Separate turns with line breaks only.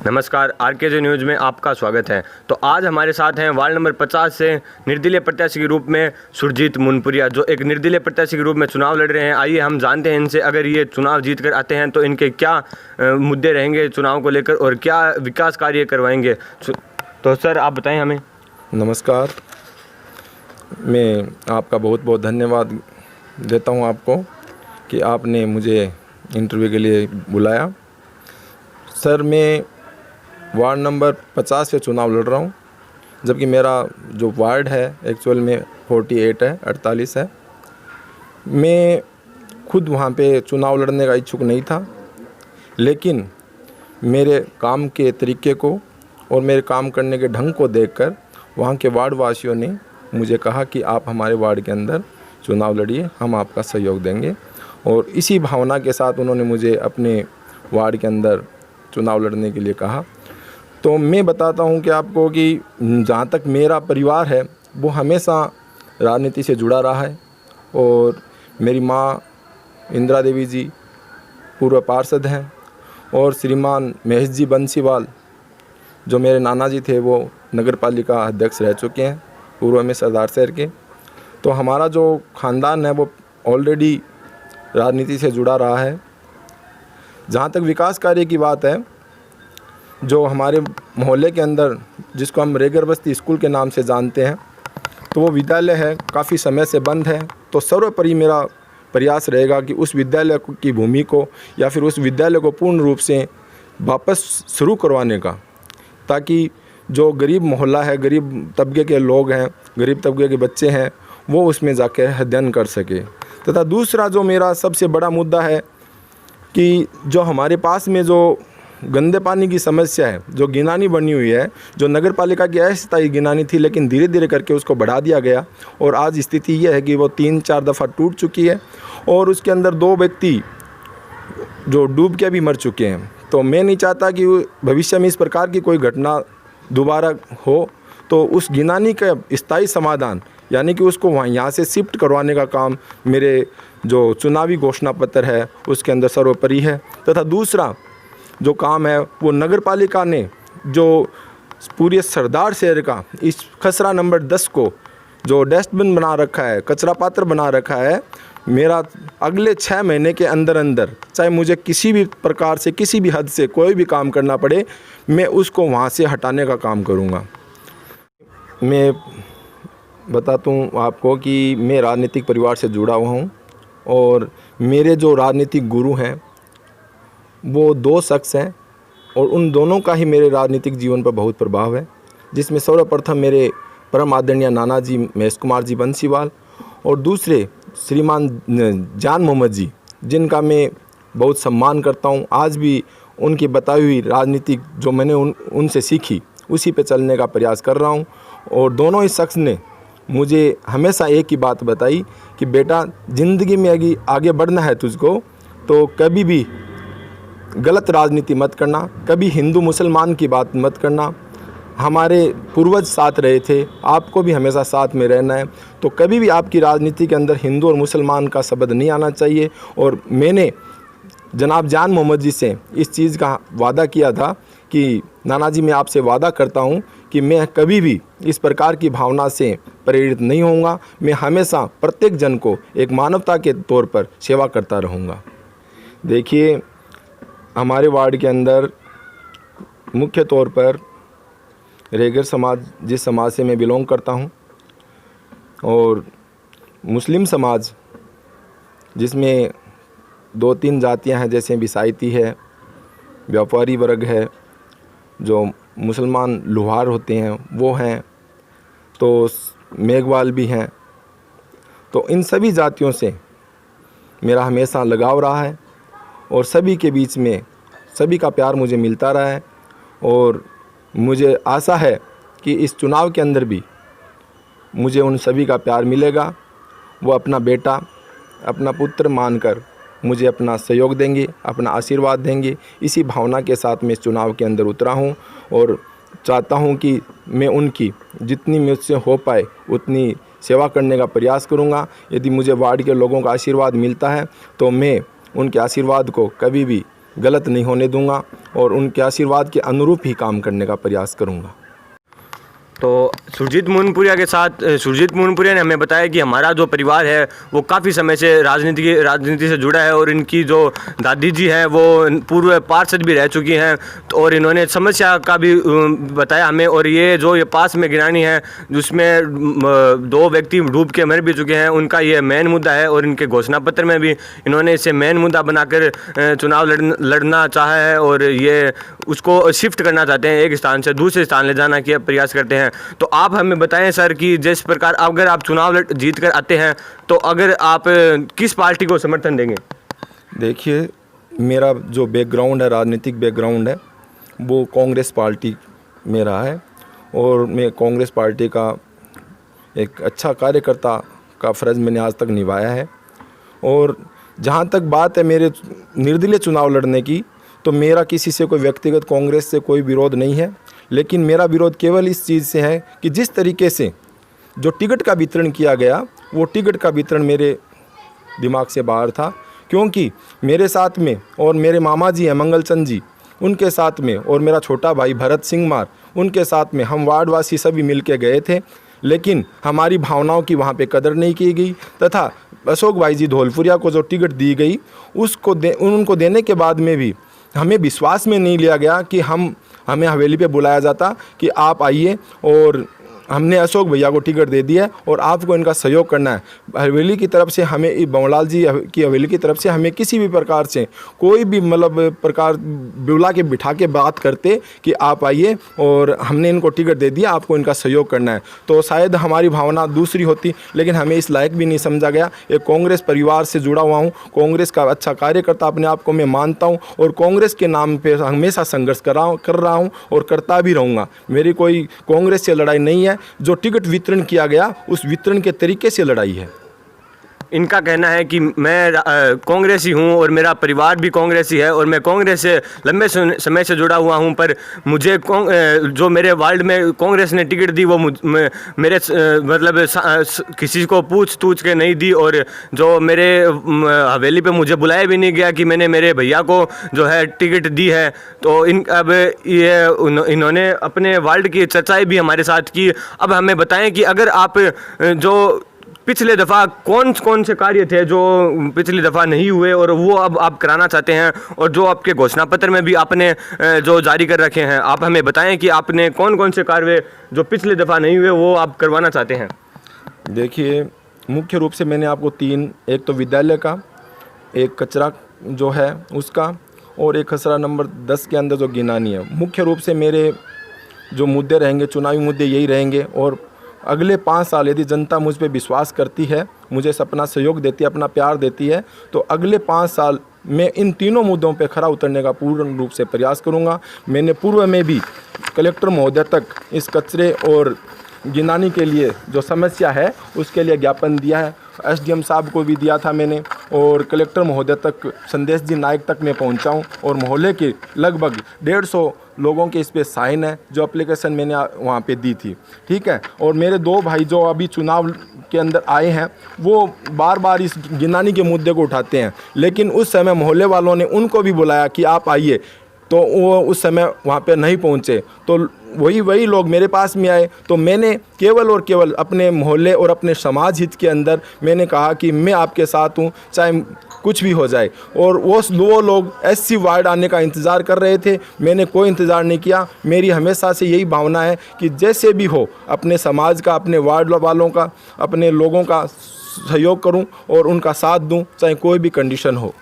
नमस्कार, आरकेजे न्यूज़ में आपका स्वागत है। तो आज हमारे साथ हैं वार्ड नंबर 50 से निर्दलीय प्रत्याशी के रूप में सुरजीत मुनपुरिया, जो एक निर्दलीय प्रत्याशी के रूप में चुनाव लड़ रहे हैं। आइए हम जानते हैं इनसे, अगर ये चुनाव जीत कर आते हैं तो इनके क्या मुद्दे रहेंगे चुनाव को लेकर और क्या विकास कार्य करवाएंगे। तो सर आप बताएं हमें।
नमस्कार, मैं आपका बहुत बहुत धन्यवाद देता हूं आपको कि आपने मुझे इंटरव्यू के लिए बुलाया। सर, मैं वार्ड नंबर 50 से चुनाव लड़ रहा हूं, जबकि मेरा जो वार्ड है एक्चुअल में 48 है। मैं खुद वहां पे चुनाव लड़ने का इच्छुक नहीं था, लेकिन मेरे काम के तरीके को और मेरे काम करने के ढंग को देखकर वहाँ के वार्ड वासियों ने मुझे कहा कि आप हमारे वार्ड के अंदर चुनाव लड़िए, हम आपका सहयोग देंगे। और इसी भावना के साथ उन्होंने मुझे अपने वार्ड के अंदर चुनाव लड़ने के लिए कहा। तो मैं बताता हूँ कि आपको कि जहाँ तक मेरा परिवार है वो हमेशा राजनीति से जुड़ा रहा है, और मेरी माँ इंदिरा देवी जी पूर्व पार्षद हैं, और श्रीमान महेश जी बंसीवाल जो मेरे नाना जी थे वो नगर पालिका अध्यक्ष रह चुके हैं पूर्व में सरदार शहर के। तो हमारा जो ख़ानदान है वो ऑलरेडी राजनीति से जुड़ा रहा है। जहाँ तक विकास कार्य की बात है, जो हमारे मोहल्ले के अंदर जिसको हम रेगर बस्ती स्कूल के नाम से जानते हैं, तो वो विद्यालय है काफ़ी समय से बंद है। तो सर्वोपरि मेरा प्रयास रहेगा कि उस विद्यालय की भूमि को या फिर उस विद्यालय को पूर्ण रूप से वापस शुरू करवाने का, ताकि जो गरीब मोहल्ला है, गरीब तबके के लोग हैं, गरीब तबके के बच्चे हैं, वो उसमें जाकर अध्ययन कर सके। तथा दूसरा जो मेरा सबसे बड़ा मुद्दा है कि जो हमारे पास में जो गंदे पानी की समस्या है, जो गिनानी बनी हुई है, जो नगर पालिका की अस्थायी गिनानी थी, लेकिन धीरे धीरे करके उसको बढ़ा दिया गया, और आज स्थिति यह है कि वो 3-4 दफ़ा टूट चुकी है, और उसके अंदर 2 व्यक्ति जो डूब के भी मर चुके हैं। तो मैं नहीं चाहता कि भविष्य में इस प्रकार की कोई घटना दोबारा हो। तो उस गिनानी का स्थायी समाधान, यानी कि उसको यहाँ से शिफ्ट करवाने का काम मेरे जो चुनावी घोषणा पत्र है उसके अंदर सर्वोपरि है। तथा दूसरा जो काम है वो नगर पालिका ने जो पूरे सरदार शहर का इस खसरा नंबर 10 को जो डस्टबिन बना रखा है, कचरा पात्र बना रखा है, मेरा अगले 6 महीने के अंदर अंदर, चाहे मुझे किसी भी प्रकार से किसी भी हद से कोई भी काम करना पड़े, मैं उसको वहाँ से हटाने का काम करूँगा। मैं बताता हूँ आपको कि मैं राजनीतिक परिवार से जुड़ा हुआ हूँ, और मेरे जो राजनीतिक गुरु हैं वो 2 शख्स हैं, और उन दोनों का ही मेरे राजनीतिक जीवन पर बहुत प्रभाव है। जिसमें सर्वप्रथम मेरे परम आदरणीय नाना जी महेश कुमार जी बंसीवाल, और दूसरे श्रीमान जान मोहम्मद जी, जिनका मैं बहुत सम्मान करता हूं। आज भी उनकी बताई हुई राजनीतिक जो मैंने उनसे सीखी उसी पे चलने का प्रयास कर रहा हूं। और दोनों ही शख्स ने मुझे हमेशा एक ही बात बताई कि बेटा, ज़िंदगी में आगे बढ़ना है तुझको, तो कभी भी गलत राजनीति मत करना, कभी हिंदू मुसलमान की बात मत करना। हमारे पूर्वज साथ रहे थे, आपको भी हमेशा साथ में रहना है। तो कभी भी आपकी राजनीति के अंदर हिंदू और मुसलमान का शब्द नहीं आना चाहिए। और मैंने जनाब जान मोहम्मद जी से इस चीज़ का वादा किया था कि नाना जी, मैं आपसे वादा करता हूं कि मैं कभी भी इस प्रकार की भावना से प्रेरित नहीं होऊंगा। मैं हमेशा प्रत्येक जन को एक मानवता के तौर पर सेवा करता रहूँगा। देखिए, हमारे वार्ड के अंदर मुख्य तौर पर रेगर समाज, जिस समाज से मैं बिलोंग करता हूं, और मुस्लिम समाज जिसमें 2-3 जातियां हैं, जैसे बिसाईती है, व्यापारी वर्ग है, जो मुसलमान लुहार होते हैं वो हैं, तो मेघवाल भी हैं। तो इन सभी जातियों से मेरा हमेशा लगाव रहा है, और सभी के बीच में सभी का प्यार मुझे मिलता रहा है। और मुझे आशा है कि इस चुनाव के अंदर भी मुझे उन सभी का प्यार मिलेगा। वो अपना बेटा, अपना पुत्र मानकर मुझे अपना सहयोग देंगे, अपना आशीर्वाद देंगे। इसी भावना के साथ मैं इस चुनाव के अंदर उतरा हूँ, और चाहता हूँ कि मैं उनकी जितनी मुझसे हो पाए उतनी सेवा करने का प्रयास करूँगा। यदि मुझे वार्ड के लोगों का आशीर्वाद मिलता है तो मैं उनके आशीर्वाद को कभी भी गलत नहीं होने दूंगा और उनके आशीर्वाद के अनुरूप ही काम करने का प्रयास करूंगा।
तो सुरजीत मोहनपुरिया के साथ सुरजीत मोहनपुरिया ने हमें बताया कि हमारा जो परिवार है वो काफ़ी समय से राजनीति से जुड़ा है और इनकी जो दादी जी हैं वो पूर्व पार्षद भी रह चुकी हैं। तो और इन्होंने समस्या का भी बताया हमें। और ये पास में गिरानी है जिसमें 2 व्यक्ति डूब के मर भी चुके हैं, उनका ये मेन मुद्दा है। और इनके घोषणा पत्र में भी इन्होंने इसे मेन मुद्दा बनाकर चुनाव लड़ना चाहा है और ये उसको शिफ्ट करना चाहते हैं, एक स्थान से दूसरे स्थान ले जाना के प्रयास करते हैं। तो आप हमें बताएं सर कि जिस प्रकार अगर आप चुनाव जीत कर आते हैं तो अगर आप किस पार्टी को समर्थन देंगे?
देखिए, मेरा जो बैकग्राउंड है, राजनीतिक बैकग्राउंड है, वो कांग्रेस पार्टी में रहा है और मैं कांग्रेस पार्टी का एक अच्छा कार्यकर्ता का फ़र्ज़ मैंने आज तक निभाया है। और जहाँ तक बात है मेरे निर्दलीय चुनाव लड़ने की, तो मेरा किसी से कोई व्यक्तिगत कांग्रेस से कोई विरोध नहीं है, लेकिन मेरा विरोध केवल इस चीज़ से है कि जिस तरीके से जो टिकट का वितरण किया गया, वो टिकट का वितरण मेरे दिमाग से बाहर था। क्योंकि मेरे साथ में और मेरे मामा जी हैं मंगलचंद जी, उनके साथ में, और मेरा छोटा भाई भरत सिंह मार, उनके साथ में हम वार्डवासी सभी मिल के गए थे, लेकिन हमारी भावनाओं की वहाँ पे कदर नहीं की गई। तथा अशोक भाई जी धौलपुरिया को जो टिकट दी गई उनको देने के बाद में भी हमें विश्वास में नहीं लिया गया कि हमें हवेली पे बुलाया जाता कि आप आइए और हमने अशोक भैया को टिकट दे दिया है और आपको इनका सहयोग करना है। हवेली की तरफ से हमें, बंवलाल जी की हवेली की तरफ से हमें किसी भी प्रकार से कोई भी प्रकार बुला के बिठा के बात करते कि आप आइए और हमने इनको टिकट दे दिया, आपको इनका सहयोग करना है, तो शायद हमारी भावना दूसरी होती। लेकिन हमें इस लायक भी नहीं समझा गया। एक कांग्रेस परिवार से जुड़ा हुआ हूँ, कांग्रेस का अच्छा कार्यकर्ता अपने आप को मैं मानता हूँ और कांग्रेस के नाम पर हमेशा संघर्ष कर रहा हूँ और करता भी रहूँगा। मेरी कोई कांग्रेस से लड़ाई नहीं है। जो टिकट वितरण किया गया उस वितरण के तरीके से लड़ाई है।
इनका कहना है कि मैं कांग्रेसी हूं और मेरा परिवार भी कांग्रेसी है और मैं कांग्रेस से लंबे समय से जुड़ा हुआ हूं, पर मुझे जो मेरे वार्ड में कांग्रेस ने टिकट दी वो मेरे मतलब किसी को पूछ के नहीं दी। और जो मेरे हवेली पे मुझे बुलाया भी नहीं गया कि मैंने मेरे भैया को जो है टिकट दी है। तो अब इन्होंने अपने वार्ड की चर्चाएं भी हमारे साथ की। अब हमें बताएं कि अगर आप जो पिछले दफ़ा कौन से कार्य थे जो पिछली दफ़ा नहीं हुए और वो अब आप कराना चाहते हैं, और जो आपके घोषणा पत्र में भी आपने जो जारी कर रखे हैं, आप हमें बताएं कि आपने कौन से कार्य जो पिछली दफ़ा नहीं हुए वो आप करवाना चाहते हैं?
देखिए, मुख्य रूप से मैंने आपको 3, एक तो विद्यालय का, एक कचरा जो है उसका, और एक खसरा नंबर 10 के अंदर जो गिनानी है। मुख्य रूप से मेरे जो मुद्दे रहेंगे, चुनावी मुद्दे यही रहेंगे। और अगले 5 साल यदि जनता मुझ पर विश्वास करती है, मुझे अपना सहयोग देती है, अपना प्यार देती है, तो अगले 5 साल मैं इन तीनों मुद्दों पे खरा उतरने का पूर्ण रूप से प्रयास करूंगा। मैंने पूर्व में भी कलेक्टर महोदय तक इस कचरे और गिनानी के लिए जो समस्या है उसके लिए ज्ञापन दिया है। एसडीएम साहब को भी दिया था मैंने, और कलेक्टर महोदय तक, संदेश जी नायक तक मैं पहुंचा हूं, और मोहल्ले के लगभग 150 लोगों के इस पे साइन है जो एप्लीकेशन मैंने वहाँ पे दी थी। ठीक है। और मेरे 2 भाई जो अभी चुनाव के अंदर आए हैं वो बार बार इस गिनानी के मुद्दे को उठाते हैं, लेकिन उस समय मोहल्ले वालों ने उनको भी बुलाया कि आप आइए, तो वो उस समय वहाँ पे नहीं पहुँचे। तो वही लोग मेरे पास में आए, तो मैंने केवल और केवल अपने मोहल्ले और अपने समाज हित के अंदर मैंने कहा कि मैं आपके साथ हूँ, चाहे कुछ भी हो जाए। और वो लोग एससी वार्ड आने का इंतज़ार कर रहे थे, मैंने कोई इंतज़ार नहीं किया। मेरी हमेशा से यही भावना है कि जैसे भी हो अपने समाज का, अपने वार्ड वालों का, अपने लोगों का सहयोग करूं और उनका साथ दूं, चाहे कोई भी कंडीशन हो।